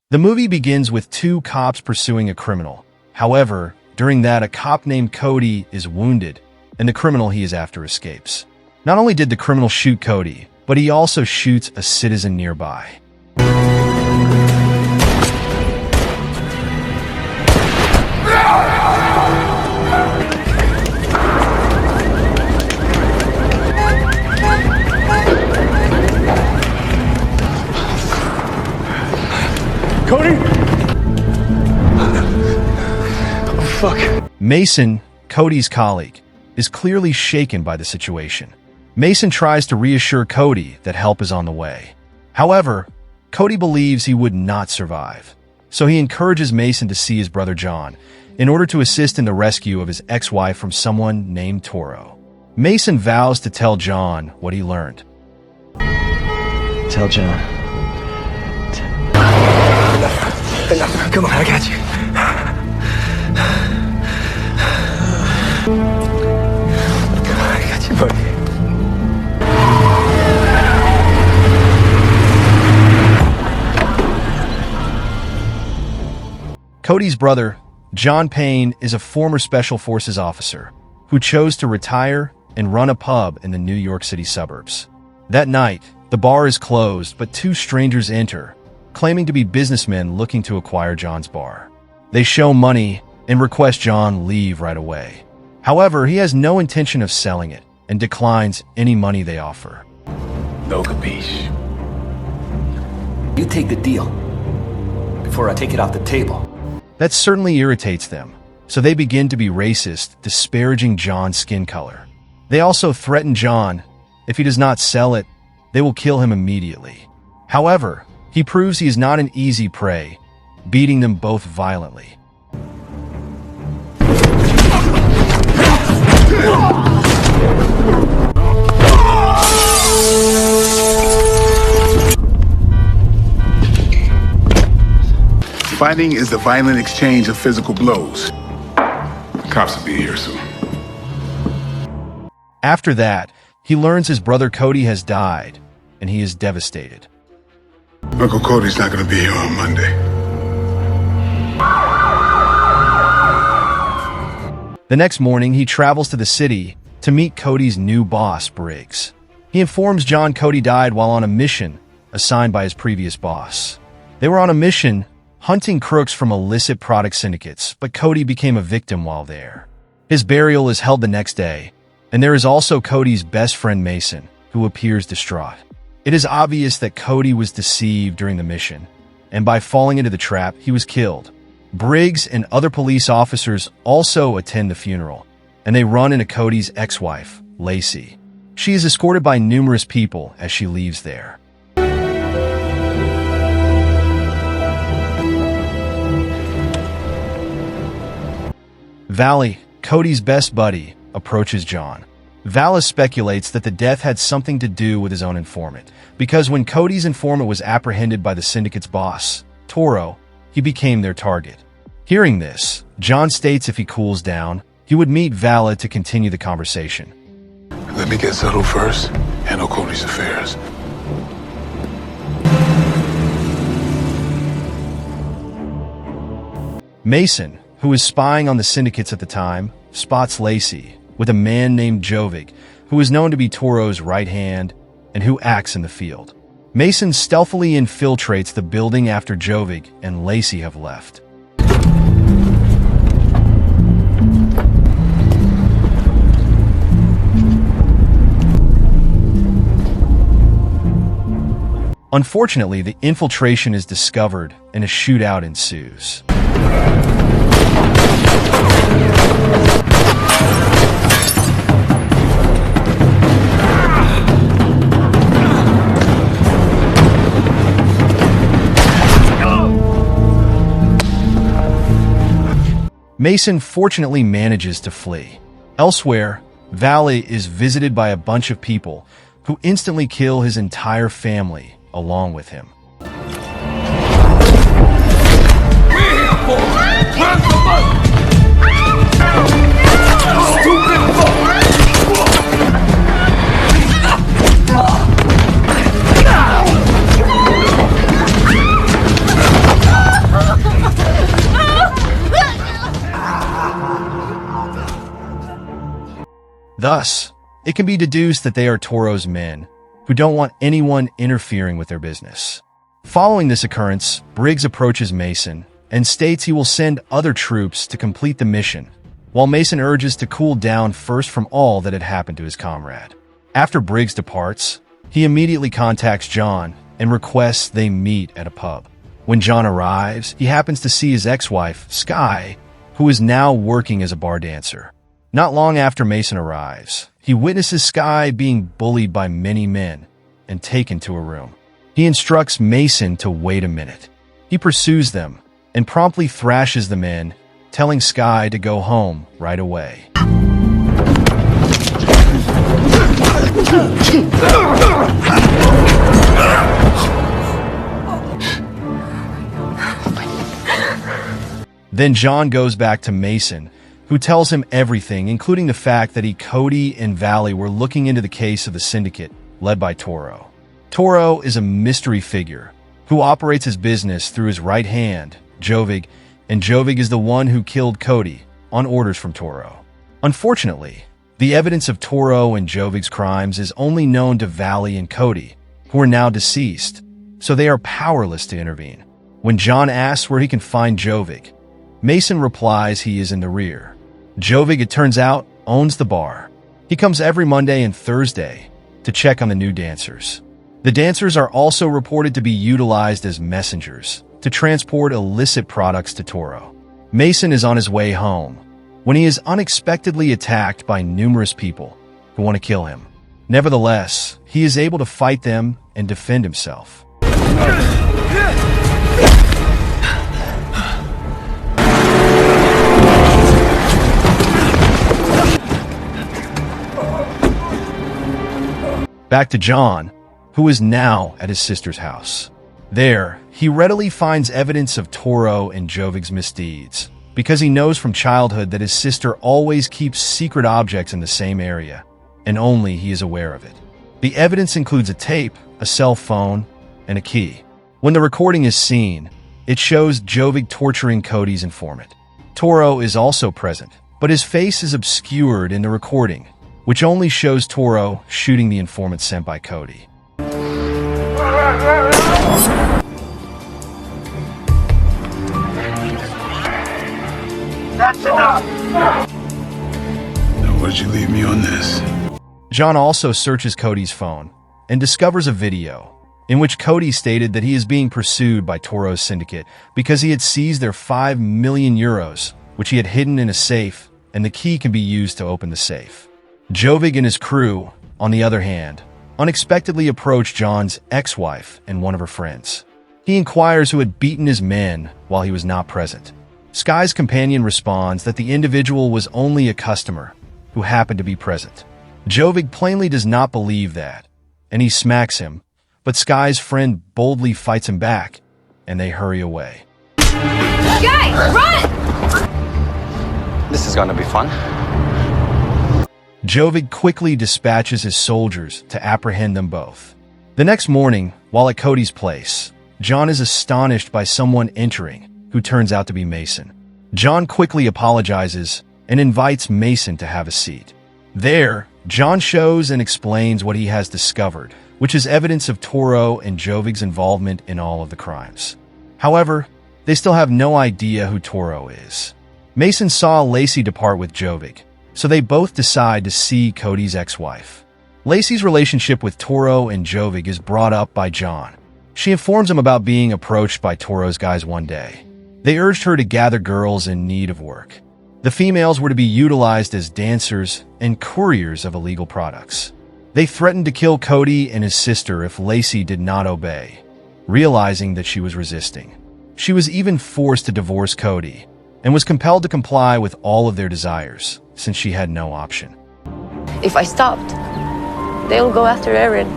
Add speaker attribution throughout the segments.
Speaker 1: The movie begins with two cops pursuing a criminal. However, during that, a cop named Cody is wounded, and the criminal he is after escapes. Not only did the criminal shoot Cody, but he also shoots a citizen nearby.
Speaker 2: Cody? Oh, fuck.
Speaker 1: Mason, Cody's colleague, is clearly shaken by the situation. Mason tries to reassure Cody that help is on the way. However, Cody believes he would not survive. So he encourages Mason to see his brother John in order to assist in the rescue of his ex-wife from someone named Toro. Mason vows to tell John what he learned.
Speaker 2: Tell John. Enough. Come on, I got you. I got you, buddy.
Speaker 1: Cody's brother, John Payne, is a former Special Forces officer who chose to retire and run a pub in the New York City suburbs. That night, the bar is closed, but two strangers enter, claiming to be businessmen looking to acquire John's bar. They show money and request John leave right away. However, he has no intention of selling it and declines any money they offer.
Speaker 3: No capiche.
Speaker 4: You take the deal before I take it off the table.
Speaker 1: That certainly irritates them, so they begin to be racist, disparaging John's skin color. They also threaten John. If he does not sell it, they will kill him immediately. However, he proves he is not an easy prey, beating them both violently.
Speaker 5: Fighting is the violent exchange of physical blows. The cops will be here soon.
Speaker 1: After that, he learns his brother Cody has died, and he is devastated.
Speaker 5: Uncle Cody's not going to be here on Monday.
Speaker 1: The next morning, he travels to the city to meet Cody's new boss, Briggs. He informs John Cody died while on a mission assigned by his previous boss. They were on a mission hunting crooks from illicit product syndicates, but Cody became a victim while there. His burial is held the next day, and there is also Cody's best friend Mason, who appears distraught. It is obvious that Cody was deceived during the mission, and by falling into the trap, he was killed. Briggs and other police officers also attend the funeral, and they run into Cody's ex-wife, Lacey. She is escorted by numerous people as she leaves there. Valley, Cody's best buddy, approaches John. Vallis speculates that the death had something to do with his own informant, because when Cody's informant was apprehended by the syndicate's boss, Toro, he became their target. Hearing this, John states if he cools down, he would meet Vala to continue the conversation.
Speaker 5: Let me get settled first. Handle Cody's affairs.
Speaker 1: Mason, who is spying on the syndicates at the time, spots Lacey with a man named Jovic, who is known to be Toro's right hand and who acts in the field. Mason stealthily infiltrates the building after Jovic and Lacey have left. Unfortunately, the infiltration is discovered and a shootout ensues. Mason fortunately manages to flee. Elsewhere, Valley is visited by a bunch of people who instantly kill his entire family along with him. Thus, it can be deduced that they are Toro's men, who don't want anyone interfering with their business. Following this occurrence, Briggs approaches Mason and states he will send other troops to complete the mission, while Mason urges to cool down first from all that had happened to his comrade. After Briggs departs, he immediately contacts John and requests they meet at a pub. When John arrives, he happens to see his ex-wife, Sky, who is now working as a bar dancer. Not long after Mason arrives, he witnesses Sky being bullied by many men and taken to a room. He instructs Mason to wait a minute. He pursues them and promptly thrashes the men, telling Sky to go home right away. Then John goes back to Mason, who tells him everything, including the fact that Cody and Valley were looking into the case of the syndicate led by Toro. Toro is a mystery figure who operates his business through his right hand, Jovig, and Jovig is the one who killed Cody on orders from Toro. Unfortunately, the evidence of Toro and Jovig's crimes is only known to Valley and Cody, who are now deceased, so they are powerless to intervene. When John asks where he can find Jovig, Mason replies he is in the rear. Jovig, it turns out, owns the bar. He comes every Monday and Thursday to check on the new dancers. The dancers are also reported to be utilized as messengers to transport illicit products to Toro. Mason is on his way home when he is unexpectedly attacked by numerous people who want to kill him. Nevertheless, he is able to fight them and defend himself. Back to John, who is now at his sister's house. There, he readily finds evidence of Toro and Jovig's misdeeds, because he knows from childhood that his sister always keeps secret objects in the same area, and only he is aware of it. The evidence includes a tape, a cell phone, and a key. When the recording is seen, it shows Jovig torturing Cody's informant. Toro is also present, but his face is obscured in the recording, which only shows Toro shooting the informant sent by Cody.
Speaker 5: That's enough! Now, why'd you leave me on this?
Speaker 1: John also searches Cody's phone and discovers a video in which Cody stated that he is being pursued by Toro's syndicate because he had seized their 5 million euros, which he had hidden in a safe, and the key can be used to open the safe. Jovig and his crew, on the other hand, unexpectedly approached John's ex-wife and one of her friends. He inquires who had beaten his men while he was not present. Sky's companion responds that the individual was only a customer who happened to be present. Jovig plainly does not believe that, and he smacks him, but Sky's friend boldly fights him back, and they hurry away.
Speaker 6: Sky, run!
Speaker 4: This is gonna be fun.
Speaker 1: Jovig quickly dispatches his soldiers to apprehend them both. The next morning, while at Cody's place, John is astonished by someone entering, who turns out to be Mason. John quickly apologizes and invites Mason to have a seat. There, John shows and explains what he has discovered, which is evidence of Toro and Jovig's involvement in all of the crimes. However, they still have no idea who Toro is. Mason saw Lacey depart with Jovig, so they both decide to see Cody's ex-wife. Lacey's relationship with Toro and Jovig is brought up by John. She informs him about being approached by Toro's guys one day. They urged her to gather girls in need of work. The females were to be utilized as dancers and couriers of illegal products. They threatened to kill Cody and his sister if Lacey did not obey, realizing that she was resisting. She was even forced to divorce Cody and was compelled to comply with all of their desires, since she had no option.
Speaker 6: If I stopped, they'll go after Erin.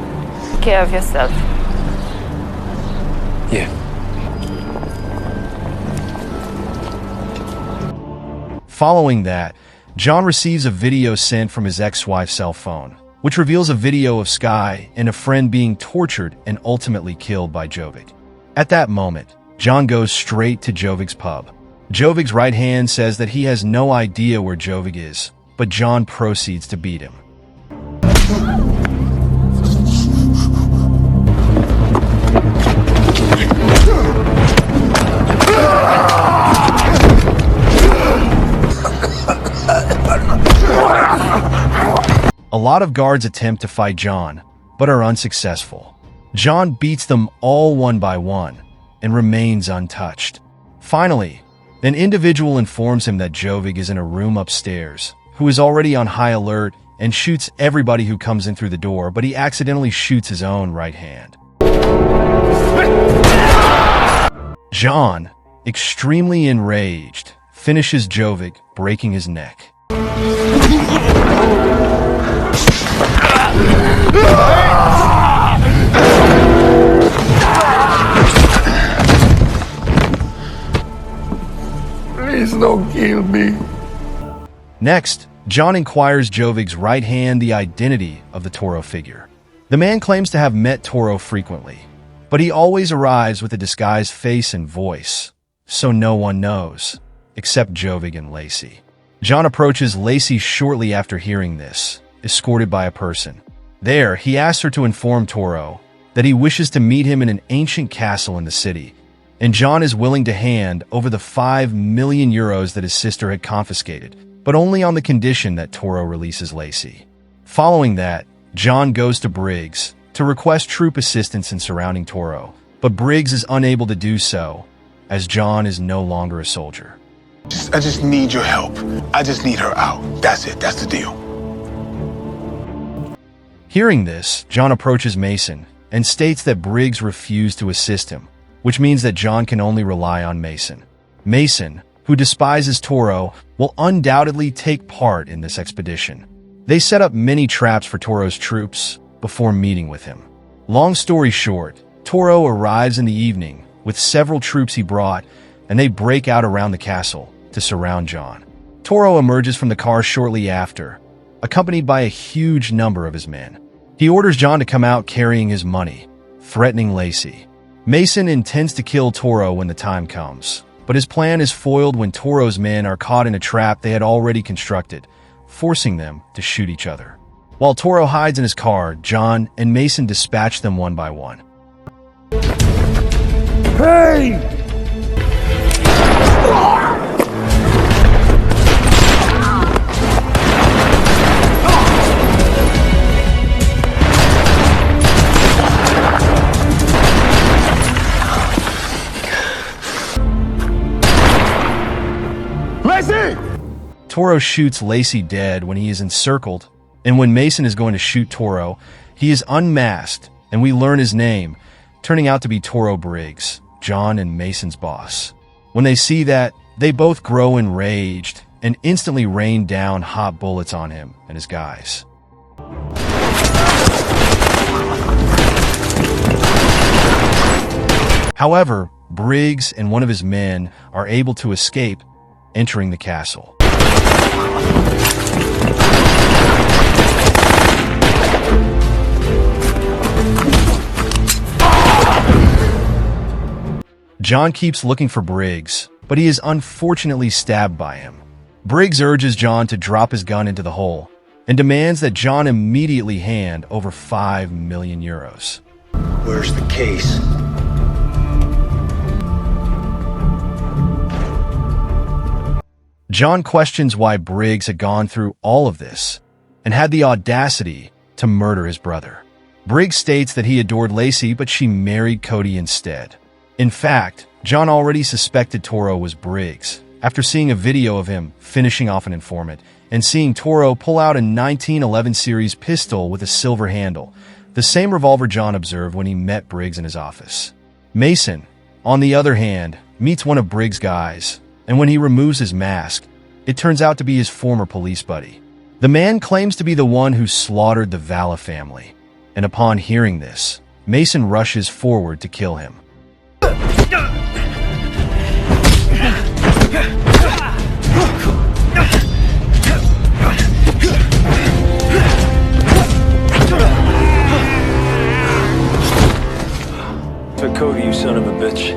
Speaker 6: Take care of yourself.
Speaker 2: Yeah.
Speaker 1: Following that, John receives a video sent from his ex-wife's cell phone, which reveals a video of Sky and a friend being tortured and ultimately killed by Jovig. At that moment, John goes straight to Jovig's pub. Jovig's right hand says that he has no idea where Jovig is, but John proceeds to beat him. A lot of guards attempt to fight John, but are unsuccessful. John beats them all one by one and remains untouched. Finally, an individual informs him that Jovic is in a room upstairs, who is already on high alert and shoots everybody who comes in through the door, but he accidentally shoots his own right hand. John, extremely enraged, finishes Jovic, breaking his neck.
Speaker 2: Please don't kill me.
Speaker 1: Next, John inquires Jovic's right hand the identity of the Toro figure. The man claims to have met Toro frequently, but he always arrives with a disguised face and voice, so no one knows, except Jovic and Lacey. John approaches Lacey shortly after hearing this, escorted by a person. There, he asks her to inform Toro that he wishes to meet him in an ancient castle in the city, and John is willing to hand over the 5 million euros that his sister had confiscated, but only on the condition that Toro releases Lacey. Following that, John goes to Briggs to request troop assistance in surrounding Toro, but Briggs is unable to do so, as John is no longer a soldier.
Speaker 5: I just need your help. I just need her out. That's it. That's the deal.
Speaker 1: Hearing this, John approaches Mason and states that Briggs refused to assist him, which means that John can only rely on Mason. Mason, who despises Toro, will undoubtedly take part in this expedition. They set up many traps for Toro's troops before meeting with him. Long story short, Toro arrives in the evening with several troops he brought, and they break out around the castle to surround John. Toro emerges from the car shortly after, accompanied by a huge number of his men. He orders John to come out carrying his money, threatening Lacey. Mason intends to kill Toro when the time comes, but his plan is foiled when Toro's men are caught in a trap they had already constructed, forcing them to shoot each other. While Toro hides in his car, John and Mason dispatch them one by one.
Speaker 2: Hey!
Speaker 1: Toro shoots Lacey dead when he is encircled, and when Mason is going to shoot Toro, he is unmasked, and we learn his name, turning out to be Toro Briggs, John and Mason's boss. When they see that, they both grow enraged and instantly rain down hot bullets on him and his guys. However, Briggs and one of his men are able to escape, entering the castle. John keeps looking for Briggs, but he is unfortunately stabbed by him. Briggs urges John to drop his gun into the hole and demands that John immediately hand over 5 million euros.
Speaker 2: Where's the case?
Speaker 1: John questions why Briggs had gone through all of this and had the audacity to murder his brother. Briggs states that he adored Lacey, but she married Cody instead. In fact, John already suspected Toro was Briggs after seeing a video of him finishing off an informant and seeing Toro pull out a 1911 series pistol with a silver handle, the same revolver John observed when he met Briggs in his office. Mason, on the other hand, meets one of Briggs' guys, and when he removes his mask, it turns out to be his former police buddy. The man claims to be the one who slaughtered the Valla family, and upon hearing this, Mason rushes forward to kill him.
Speaker 2: So Cody, you son of a bitch.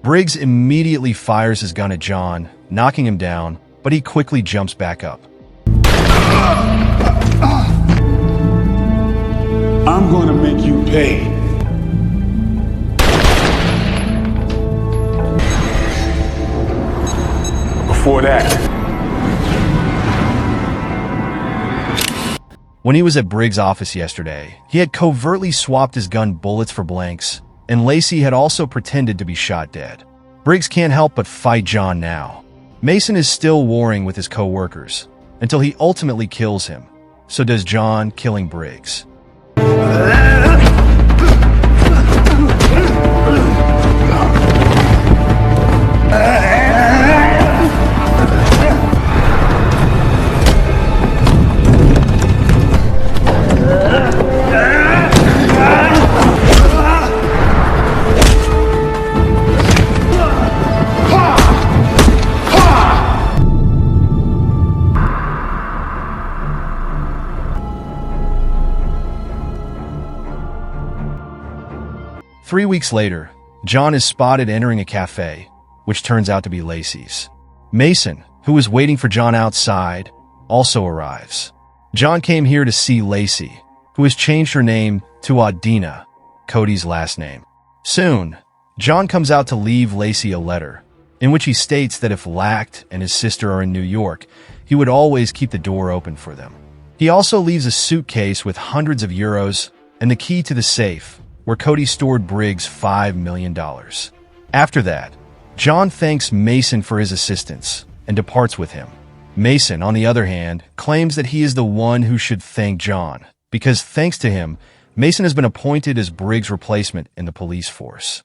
Speaker 1: Briggs immediately fires his gun at John, knocking him down, but he quickly jumps back up.
Speaker 5: I'm gonna make you pay. Before that,
Speaker 1: When he was at Briggs' office yesterday, he had covertly swapped his gun bullets for blanks, and Lacey had also pretended to be shot dead. Briggs can't help but fight John now. Mason is still warring with his co-workers, until he ultimately kills him. So does John, killing Briggs. Three weeks later, John is spotted entering a cafe, which turns out to be Lacey's. Mason, who was waiting for John outside, also arrives. John came here to see Lacey, who has changed her name to Adina, Cody's last name. Soon, John comes out to leave Lacey a letter, in which he states that if Lact and his sister are in New York, he would always keep the door open for them. He also leaves a suitcase with hundreds of euros and the key to the safe, where Cody stored Briggs' $5 million. After that, John thanks Mason for his assistance and departs with him. Mason, on the other hand, claims that he is the one who should thank John, because thanks to him, Mason has been appointed as Briggs' replacement in the police force.